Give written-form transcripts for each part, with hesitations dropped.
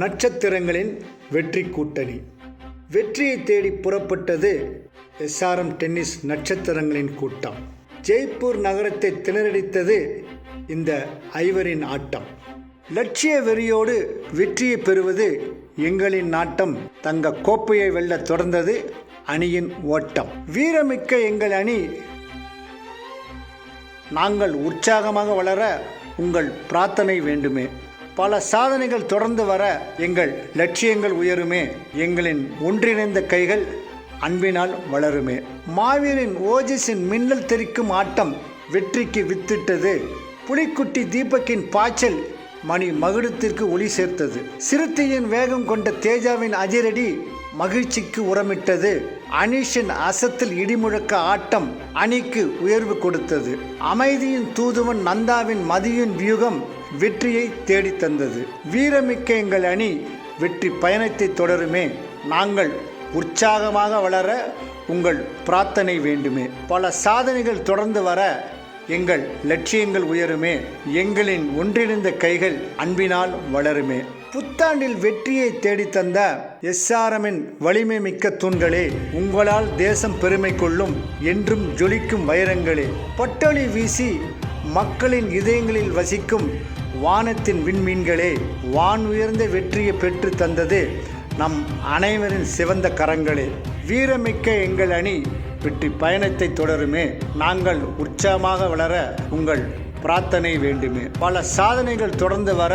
நட்சத்திரங்களின் வெற்றி கூட்டணி. வெற்றியை தேடி புறப்பட்டது SRM டென்னிஸ் நட்சத்திரங்களின் கூட்டம். ஜெய்ப்பூர் நகரத்தை திணறடித்தது இந்த ஐவரின் ஆட்டம். லட்சிய வெறியோடு வெற்றியை பெறுவது எங்களின் நாட்டம். தங்க கோப்பையை வெல்ல தொடர்ந்தது அணியின் ஓட்டம். வீரமிக்க எங்கள் அணி நாங்கள் உற்சாகமாக வளர உங்கள் பிரார்த்தனை வேண்டுமே. பல சாதனைகள் தொடர்ந்து வர எங்கள் லட்சியங்கள் உயருமே. எங்களின் ஒன்றிணைந்த கைகள் அன்பினால் வளருமே. மாவீரின் ஓஜஸின் மின்னல் தெரிக்கும் ஆட்டம் வெற்றிக்கு வித்திட்டது. புலிக்குட்டி தீபக்கின் பாய்ச்சல் மணி மகுடத்திற்கு ஒளி சேர்த்தது. சிறுத்தையின் வேகம் கொண்ட தேஜாவின் அதிரடி மகிழ்ச்சிக்கு உரமிட்டது. அனீஷின் அசத்தில் இடிமுழக்க ஆட்டம் அணிக்கு உயர்வு கொடுத்தது. அமைதியின் தூதுவன் நந்தாவின் மதியின் வியூகம் வெற்றியை தேடித்தந்தது. வீரமிக்க எங்கள் அணி வெற்றி பயணத்தை தொடருமே. நாங்கள் உற்சாகமாக வளர உங்கள் பிரார்த்தனை வேண்டுமே. பல சாதனைகள் தொடர்ந்து வர எங்கள் லட்சியங்கள் உயருமே. எங்களின் ஒன்றிணைந்த கைகள் அன்பினால் வளருமே. புத்தாண்டில் வெற்றியை தேடித்தந்த SRMின் வலிமை மிக்க தூண்களே, உங்களால் தேசம் பெருமை கொள்ளும் என்றும் ஜொலிக்கும் வைரங்களே. பட்டொளி வீசி மக்களின் இதயங்களில் வசிக்கும் வானத்தின் விண்மீன்களே, வான் உயர்ந்த வெற்றியை பெற்று தந்தது நம் அனைவரின் சிவந்த கரங்களே. வீரமிக்க எங்கள் அணி வெற்றி பயணத்தை தொடருமே. நாங்கள் உற்சாகமாக வளர உங்கள் பிரார்த்தனை வேண்டுமே. பல சாதனைகள் தொடர்ந்து வர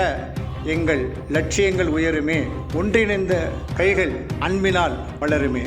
எங்கள் லட்சியங்கள் உயருமே. ஒன்றிணைந்த கைகள் அன்பினால் வளருமே.